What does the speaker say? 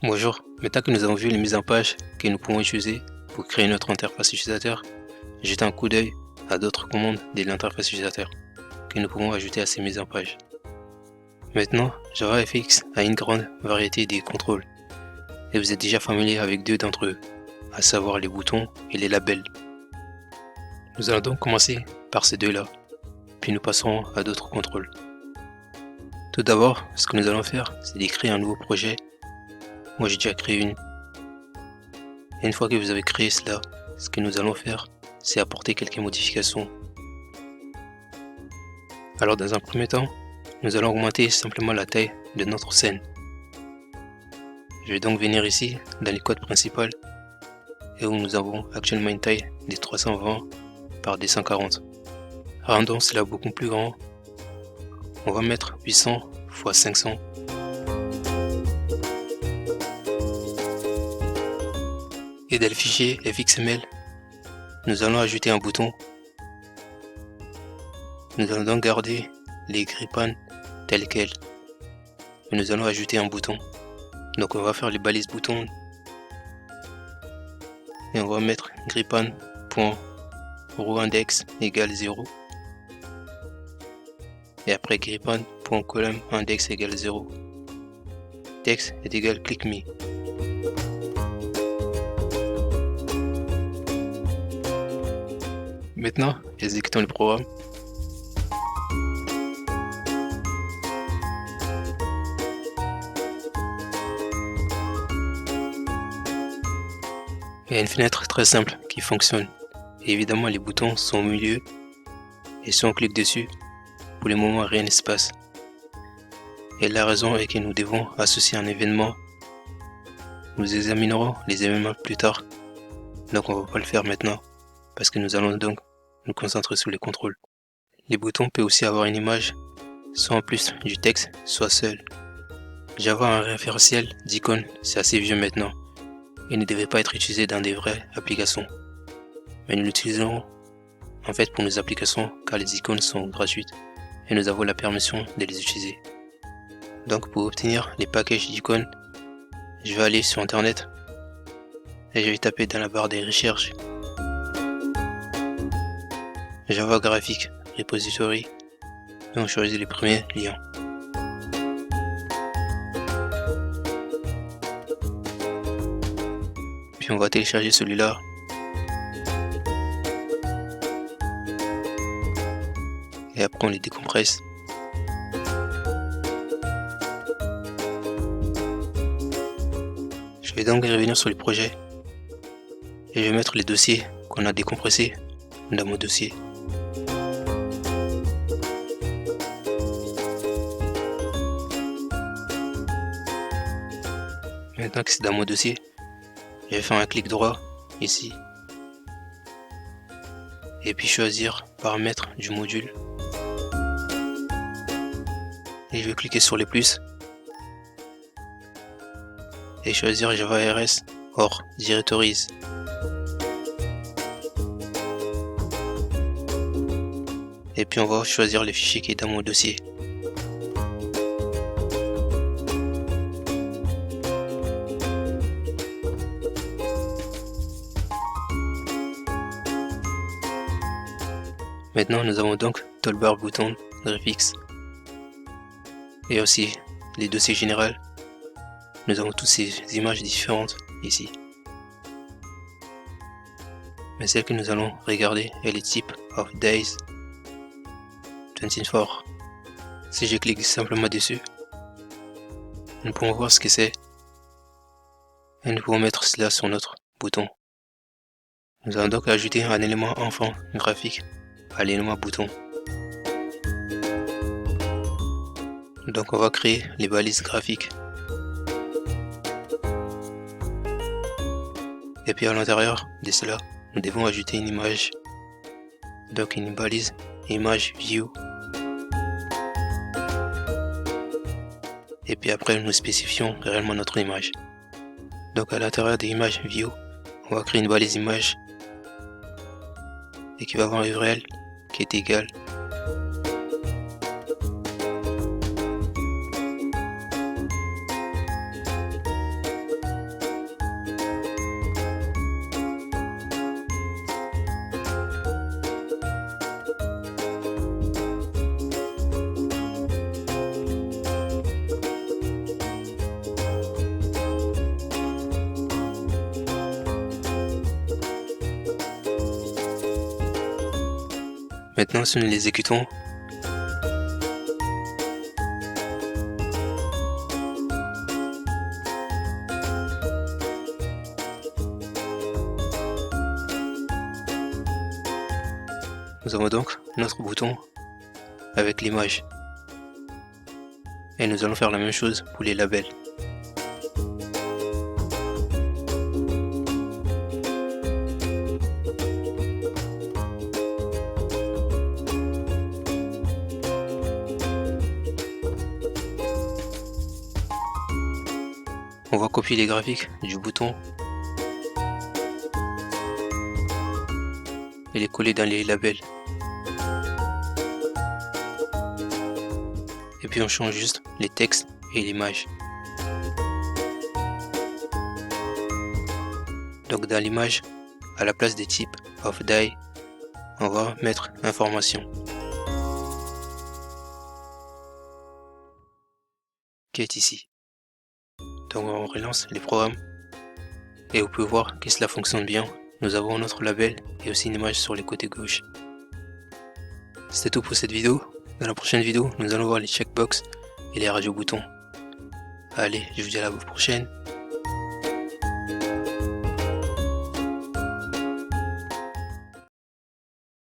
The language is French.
Bonjour, maintenant que nous avons vu les mises en page que nous pouvons utiliser pour créer notre interface utilisateur, jetons un coup d'œil à d'autres commandes de l'interface utilisateur que nous pouvons ajouter à ces mises en page. Maintenant, JavaFX a une grande variété de contrôles et vous êtes déjà familier avec deux d'entre eux, à savoir les boutons et les labels. Nous allons donc commencer par ces deux-là, puis nous passerons à d'autres contrôles. Tout d'abord, ce que nous allons faire, c'est de créer un nouveau projet. Moi j'ai déjà créé une. Et une fois que vous avez créé cela, ce que nous allons faire, c'est apporter quelques modifications. Alors dans un premier temps, nous allons augmenter simplement la taille de notre scène. Je vais donc venir ici, dans les codes principaux, et où nous avons actuellement une taille de 320 par 240. Rendons cela beaucoup plus grand. On va mettre 800 x 500. Et dans le fichier fxml, nous allons ajouter un bouton. Nous allons donc garder les grippans tels quels. Et nous allons ajouter un bouton. Donc on va faire les balises boutons. Et on va mettre grippan.rowindex égale 0. Et après grippan.columnindex égale 0. Texte est égal click-me. Maintenant, exécutons le programme. Il y a une fenêtre très simple qui fonctionne. Et évidemment, les boutons sont au milieu. Et si on clique dessus, pour le moment, rien ne se passe. Et la raison est que nous devons associer un événement. Nous examinerons les événements plus tard. Donc on ne va pas le faire maintenant. Parce que nous allons donc nous concentrer sur les contrôles. Les boutons peuvent aussi avoir une image, soit en plus du texte, soit seul. Java a un référentiel d'icônes, c'est assez vieux maintenant. Il ne devait pas être utilisé dans des vraies applications. Mais nous l'utilisons en fait pour nos applications car les icônes sont gratuites et nous avons la permission de les utiliser. Donc pour obtenir les packages d'icônes, je vais aller sur internet et je vais taper dans la barre des recherches Java Graphic Repository et on choisit le premier lien. Puis on va télécharger celui-là. Et après on les décompresse. Je vais donc revenir sur le projet. Et je vais mettre les dossiers qu'on a décompressés dans mon dossier. Maintenant que c'est dans mon dossier, je vais faire un clic droit ici et puis choisir paramètres du module et je vais cliquer sur les plus et choisir Java RS or directories. Et puis on va choisir le fichier qui est dans mon dossier. Maintenant nous avons donc toolbar bouton graphics et aussi les dossiers généraux. Nous avons toutes ces images différentes ici. Mais celle que nous allons regarder est le type of days 24. Si je clique simplement dessus, nous pouvons voir ce que c'est et nous pouvons mettre cela sur notre bouton. Nous allons donc ajouter un élément enfant graphique à l'élément bouton. Donc on va créer les balises graphiques. Et puis à l'intérieur de cela, nous devons ajouter une image. Donc une balise image view. Et puis après nous spécifions réellement notre image. Donc à l'intérieur de l'image view, on va créer une balise image et qui va avoir un URL qui est égal Maintenant, si nous l'exécutons, nous avons donc notre bouton avec l'image. Et nous allons faire la même chose pour les labels. On va copier les graphiques du bouton et les coller dans les labels. Et puis on change juste les textes et l'image. Donc dans l'image, à la place des types of die, on va mettre information qui est ici. Donc on relance les programmes et vous pouvez voir que cela fonctionne bien. Nous avons notre label et aussi une image sur les côtés gauche. C'était tout pour cette vidéo. Dans la prochaine vidéo, nous allons voir les checkbox et les radio boutons. Allez, je vous dis à la prochaine.